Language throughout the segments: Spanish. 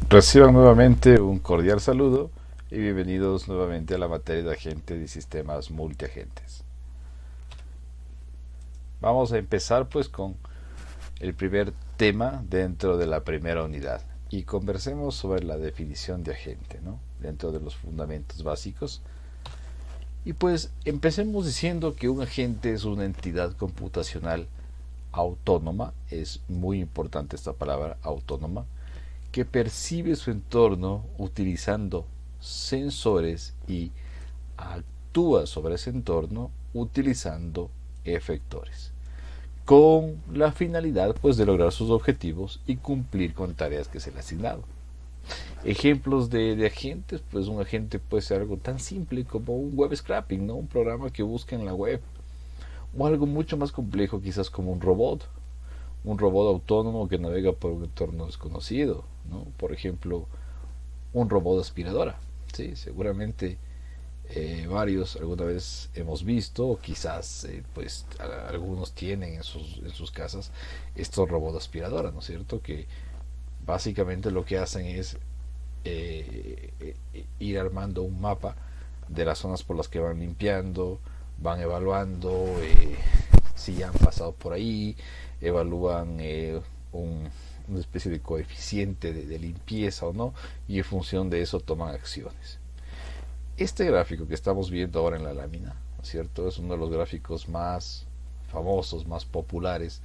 Reciban nuevamente un cordial saludo y bienvenidos nuevamente a la materia de agentes y sistemas multiagentes. Vamos a empezar pues con el primer tema dentro de la primera unidad y conversemos sobre la definición de agente, ¿no? Dentro de los fundamentos básicos. Y pues empecemos diciendo que un agente es una entidad computacional autónoma, es muy importante esta palabra autónoma, que percibe su entorno utilizando sensores y actúa sobre ese entorno utilizando efectores, con la finalidad pues de lograr sus objetivos y cumplir con tareas que se le ha asignado. Ejemplos de agentes, pues un agente puede ser algo tan simple como un web scraping, ¿no? Un programa que busca en la web, o algo mucho más complejo quizás como un robot autónomo que navega por un entorno desconocido, ¿no? Por ejemplo, un robot aspiradora. Sí, seguramente varios alguna vez hemos visto, o quizás pues algunos tienen en sus casas estos robots aspiradoras, ¿no es cierto? Que básicamente lo que hacen es ir armando un mapa de las zonas por las que van limpiando, van evaluando si han pasado por ahí, evalúan una especie de coeficiente de limpieza o no, y en función de eso toman acciones. Este gráfico que estamos viendo ahora en la lámina, ¿no es cierto? Es uno de los gráficos más famosos, más populares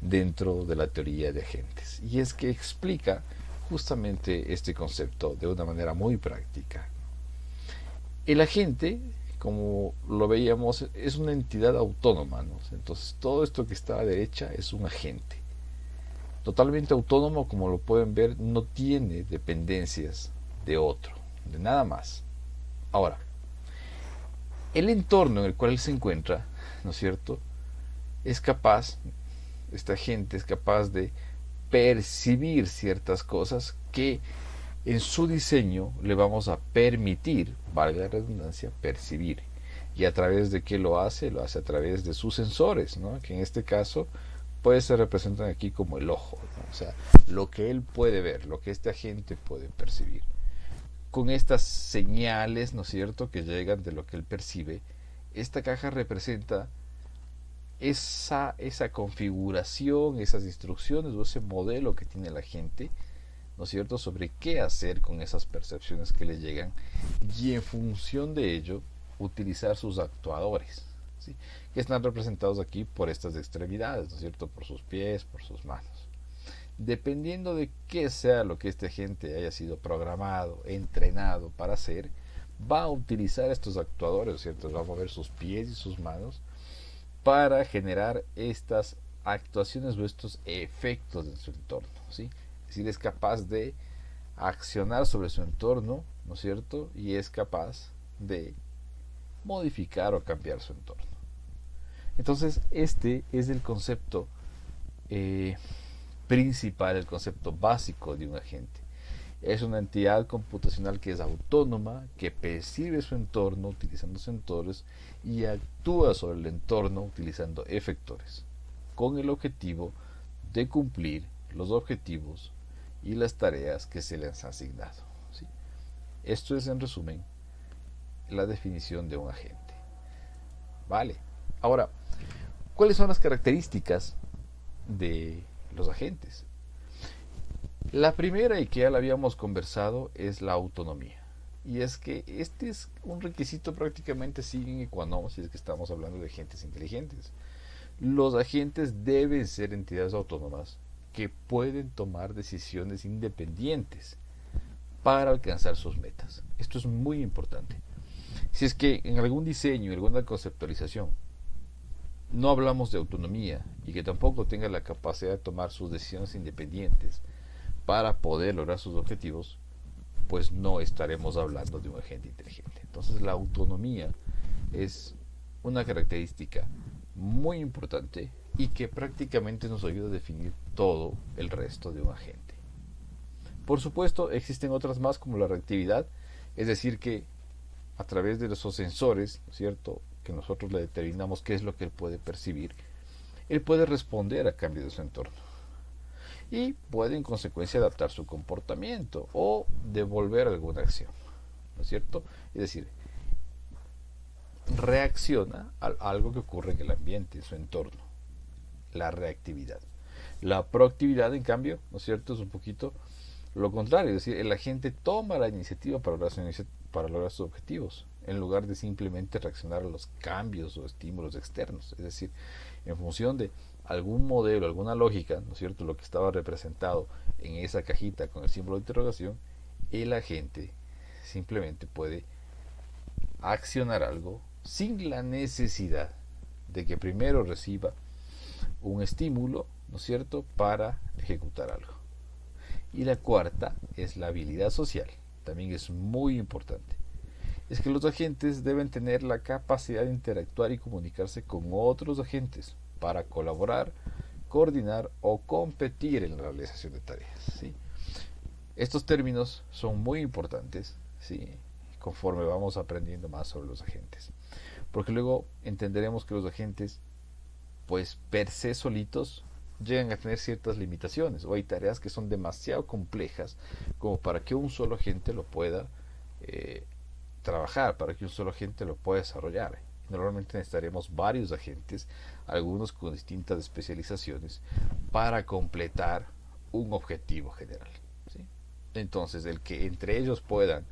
dentro de la teoría de agentes. Y es que explica justamente este concepto de una manera muy práctica. El agente, como lo veíamos, es una entidad autónoma, ¿no? Entonces todo esto que está a la derecha es un agente. Totalmente autónomo, como lo pueden ver, no tiene dependencias de otro, de nada más. Ahora, el entorno en el cual él se encuentra, ¿no es cierto? Es capaz, esta gente es capaz de percibir ciertas cosas que en su diseño le vamos a permitir, valga la redundancia, percibir. ¿Y a través de qué lo hace? Lo hace a través de sus sensores, ¿no? Que en este caso pues se representan aquí como el ojo, ¿no? O sea, lo que él puede ver, lo que este agente puede percibir. Con estas señales, ¿no es cierto?, que llegan de lo que él percibe, esta caja representa esa configuración, esas instrucciones o ese modelo que tiene la gente, ¿no es cierto?, sobre qué hacer con esas percepciones que le llegan y en función de ello utilizar sus actuadores, ¿sí?, que están representados aquí por estas extremidades, ¿no es cierto?, por sus pies, por sus manos. Dependiendo de qué sea lo que este agente haya sido programado, entrenado para hacer, va a utilizar estos actuadores, ¿cierto? Va a mover sus pies y sus manos para generar estas actuaciones o estos efectos en su entorno, ¿sí? Es decir, es capaz de accionar sobre su entorno, ¿no es cierto? Y es capaz de modificar o cambiar su entorno. Entonces, este es el concepto principal, el concepto básico de un agente. Es una entidad computacional que es autónoma, que percibe su entorno utilizando sensores y actúa sobre el entorno utilizando efectores, con el objetivo de cumplir los objetivos y las tareas que se les han asignado, ¿sí? Esto es en resumen la definición de un agente. Vale. Ahora, ¿cuáles son las características de los agentes? La primera, y que ya la habíamos conversado, es la autonomía. Y es que este es un requisito prácticamente sine qua non si es que estamos hablando de agentes inteligentes. Los agentes deben ser entidades autónomas que pueden tomar decisiones independientes para alcanzar sus metas. Esto es muy importante. Si es que en algún diseño, en alguna conceptualización, no hablamos de autonomía y que tampoco tenga la capacidad de tomar sus decisiones independientes para poder lograr sus objetivos, pues no estaremos hablando de un agente inteligente. Entonces la autonomía es una característica muy importante y que prácticamente nos ayuda a definir todo el resto de un agente. Por supuesto, existen otras más como la reactividad, es decir que a través de esos sensores, ¿cierto?, que nosotros le determinamos qué es lo que él puede percibir, él puede responder a cambios de su entorno. y puede en consecuencia adaptar su comportamiento o devolver alguna acción, ¿no es cierto? Es decir, reacciona a algo que ocurre en el ambiente, en su entorno, la reactividad. La proactividad, en cambio, ¿no es cierto?, es un poquito lo contrario, es decir, la gente toma la iniciativa para lograr sus objetivos, en lugar de simplemente reaccionar a los cambios o estímulos externos. Es decir, en función de algún modelo, alguna lógica, ¿no es cierto?, lo que estaba representado en esa cajita con el símbolo de interrogación, el agente simplemente puede accionar algo sin la necesidad de que primero reciba un estímulo, ¿no es cierto?, para ejecutar algo. Y la cuarta es la habilidad social, también es muy importante. Es que los agentes deben tener la capacidad de interactuar y comunicarse con otros agentes para colaborar, coordinar o competir en la realización de tareas, ¿sí? Estos términos son muy importantes, ¿sí?, conforme vamos aprendiendo más sobre los agentes, porque luego entenderemos que los agentes, pues per se solitos, llegan a tener ciertas limitaciones, o hay tareas que son demasiado complejas como para que un solo agente lo pueda trabajar, para que un solo agente lo pueda desarrollar. Normalmente necesitaremos varios agentes, algunos con distintas especializaciones, para completar un objetivo general, ¿sí? Entonces, el que entre ellos puedan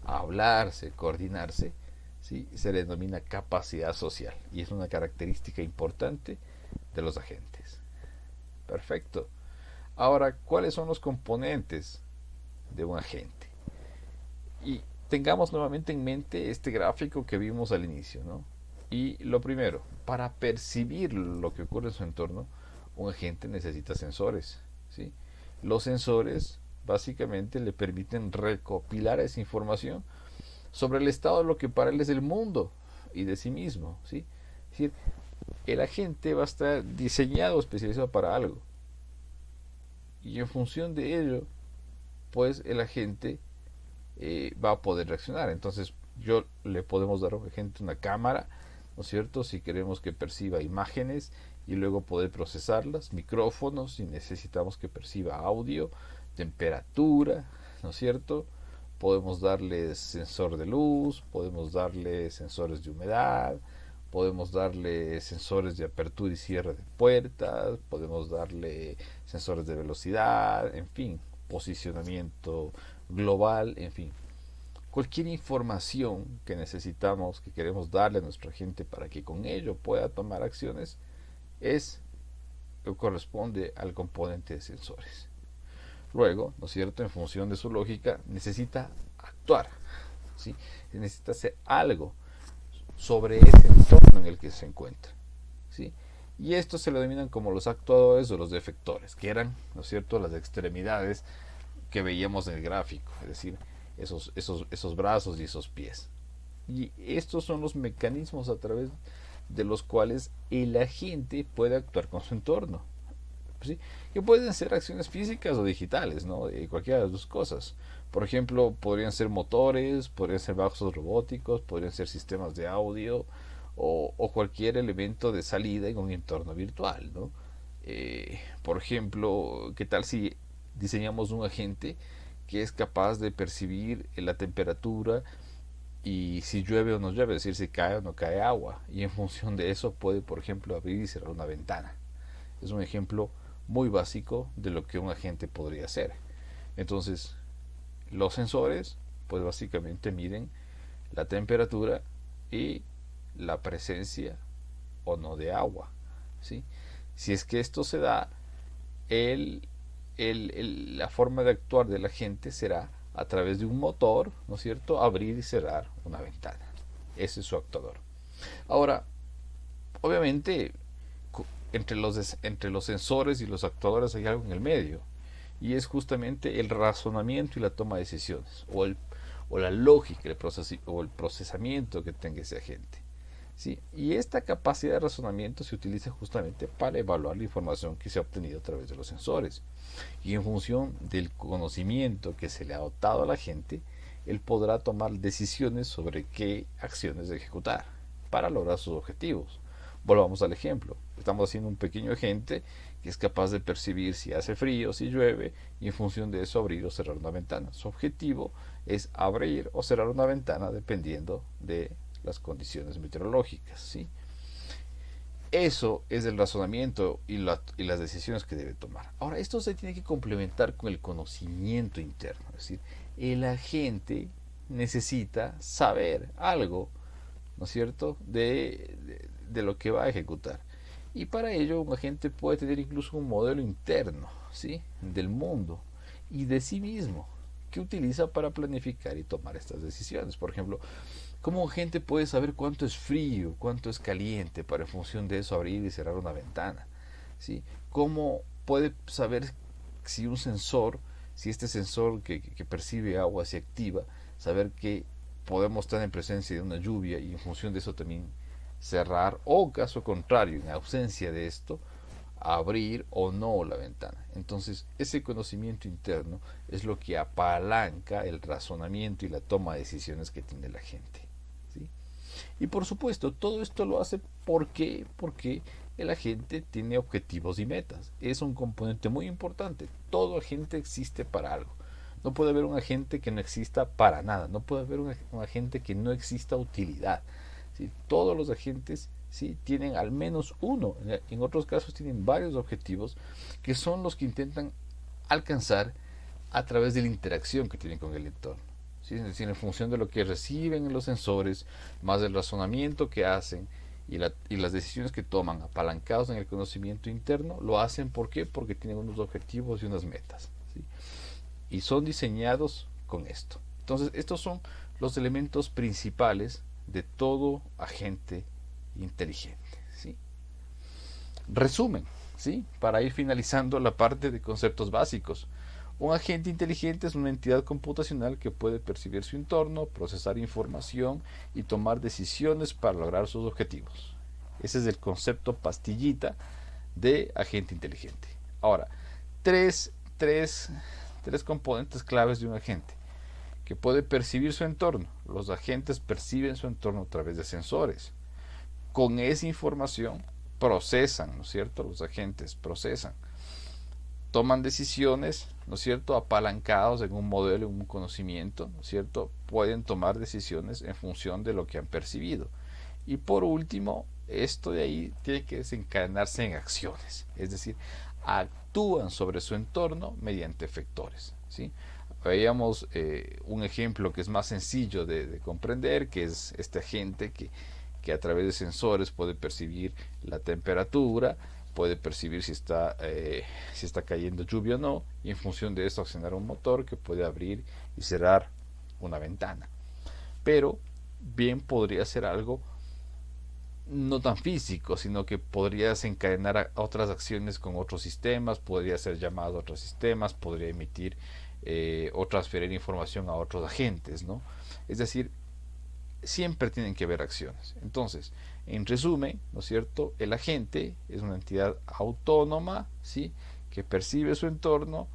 hablarse, coordinarse, ¿sí?, se le denomina capacidad social, y es una característica importante de los agentes. Perfecto. Ahora, ¿cuáles son los componentes de un agente? Y tengamos nuevamente en mente este gráfico que vimos al inicio, ¿no? Y lo primero, para percibir lo que ocurre en su entorno, un agente necesita sensores, ¿sí? Los sensores básicamente le permiten recopilar esa información sobre el estado de lo que para él es el mundo y de sí mismo, ¿sí? Es decir, el agente va a estar diseñado, especializado para algo. Y en función de ello, pues el agente va a poder reaccionar. Entonces, yo le podemos dar a un agente una cámara, ¿no es cierto?, si queremos que perciba imágenes y luego poder procesarlas, micrófonos si necesitamos que perciba audio, temperatura, ¿no es cierto? Podemos darle sensor de luz, podemos darle sensores de humedad, podemos darle sensores de apertura y cierre de puertas, podemos darle sensores de velocidad, en fin, posicionamiento global, en fin. Cualquier información que necesitamos, que queremos darle a nuestra gente para que con ello pueda tomar acciones, es o corresponde al componente de sensores. Luego, ¿no es cierto?, en función de su lógica, necesita actuar, ¿sí? Necesita hacer algo sobre ese entorno en el que se encuentra, ¿sí? Y estos se lo denominan como los actuadores o los efectores, que eran, ¿no es cierto?, las extremidades que veíamos en el gráfico, es decir, esos brazos y esos pies. Y estos son los mecanismos a través de los cuales el agente puede actuar con su entorno, ¿sí?, que pueden ser acciones físicas o digitales, ¿no?, de cualquiera de las dos cosas. Por ejemplo, podrían ser motores, podrían ser brazos robóticos, podrían ser sistemas de audio o cualquier elemento de salida en un entorno virtual, ¿no? Por ejemplo, ¿qué tal si diseñamos un agente que es capaz de percibir la temperatura y si llueve o no llueve, es decir, si cae o no cae agua, y en función de eso puede, por ejemplo, abrir y cerrar una ventana? Es un ejemplo muy básico de lo que un agente podría hacer. Entonces, los sensores, pues básicamente miden la temperatura y la presencia o no de agua, ¿sí? Si es que esto se da, la forma de actuar de la gente será a través de un motor, ¿no es cierto?, abrir y cerrar una ventana. Ese es su actuador. Ahora, obviamente, entre los sensores y los actuadores hay algo en el medio, y es justamente el razonamiento y la toma de decisiones, o la lógica o el procesamiento que tenga ese agente, ¿sí? Y esta capacidad de razonamiento se utiliza justamente para evaluar la información que se ha obtenido a través de los sensores. Y en función del conocimiento que se le ha dotado a la gente, él podrá tomar decisiones sobre qué acciones ejecutar para lograr sus objetivos. Volvamos al ejemplo. estamos haciendo un pequeño agente que es capaz de percibir si hace frío, si llueve, y en función de eso abrir o cerrar una ventana. Su objetivo es abrir o cerrar una ventana dependiendo de las condiciones meteorológicas, ¿sí? Eso es el razonamiento y las decisiones que debe tomar. Ahora, esto se tiene que complementar con el conocimiento interno. Es decir, el agente necesita saber algo, ¿no es cierto?, de lo que va a ejecutar. Y para ello un agente puede tener incluso un modelo interno, ¿sí?, del mundo y de sí mismo, que utiliza para planificar y tomar estas decisiones. Por ejemplo, ¿cómo un agente puede saber cuánto es frío, cuánto es caliente, para en función de eso abrir y cerrar una ventana? ¿Sí? ¿Cómo puede saber si un sensor, si este sensor que percibe agua se activa, saber que podemos estar en presencia de una lluvia y en función de eso también cerrar, o caso contrario, en ausencia de esto, abrir o no la ventana? Entonces, ese conocimiento interno es lo que apalanca el razonamiento y la toma de decisiones que tiene la gente. ¿Sí? Y por supuesto, todo esto lo hace porque el agente tiene objetivos y metas. Es un componente muy importante. Todo agente existe para algo. No puede haber un agente que no exista para nada. No puede haber un agente que no exista utilidad. ¿Sí? Todos los agentes, ¿sí?, tienen al menos uno. En otros casos tienen varios objetivos que son los que intentan alcanzar a través de la interacción que tienen con el entorno. ¿Sí? Es decir, en función de lo que reciben los sensores, más el razonamiento que hacen y las decisiones que toman apalancados en el conocimiento interno, lo hacen ¿por qué? Porque tienen unos objetivos y unas metas, ¿sí?, y son diseñados con esto. Entonces, estos son los elementos principales de todo agente inteligente, ¿sí? Resumen, ¿sí?, para ir finalizando la parte de conceptos básicos. Un agente inteligente es una entidad computacional que puede percibir su entorno, procesar información y tomar decisiones para lograr sus objetivos. Ese es el concepto pastillita de agente inteligente. Ahora, tres, tres, tres componentes claves de un agente: que puede percibir su entorno. Los agentes perciben su entorno a través de sensores. Con esa información procesan, ¿no es cierto? Los agentes procesan, toman decisiones, ¿no es cierto?, apalancados en un modelo, en un conocimiento, ¿no es cierto? Pueden tomar decisiones en función de lo que han percibido. Y por último, esto de ahí tiene que desencadenarse en acciones, es decir, actúan sobre su entorno mediante efectores, ¿sí? Veíamos un ejemplo que es más sencillo de comprender, que es este agente que a través de sensores puede percibir la temperatura, puede percibir si está cayendo lluvia o no, y en función de esto accionar un motor que puede abrir y cerrar una ventana. Pero bien podría ser algo no tan físico, sino que podría desencadenar a otras acciones con otros sistemas, podría ser llamado a otros sistemas, podría emitir o transferir información a otros agentes, ¿no? Es decir, siempre tienen que haber acciones. Entonces, en resumen, ¿no es cierto?, el agente es una entidad autónoma, ¿sí?, que percibe su entorno,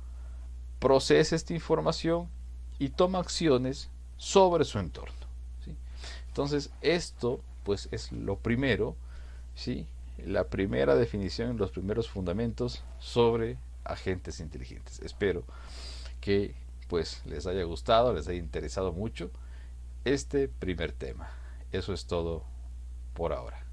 procesa esta información y toma acciones sobre su entorno, ¿sí? Entonces, esto pues es lo primero, ¿sí?, la primera definición, los primeros fundamentos sobre agentes inteligentes. Espero que pues les haya gustado, les haya interesado mucho este primer tema. Eso es todo por ahora.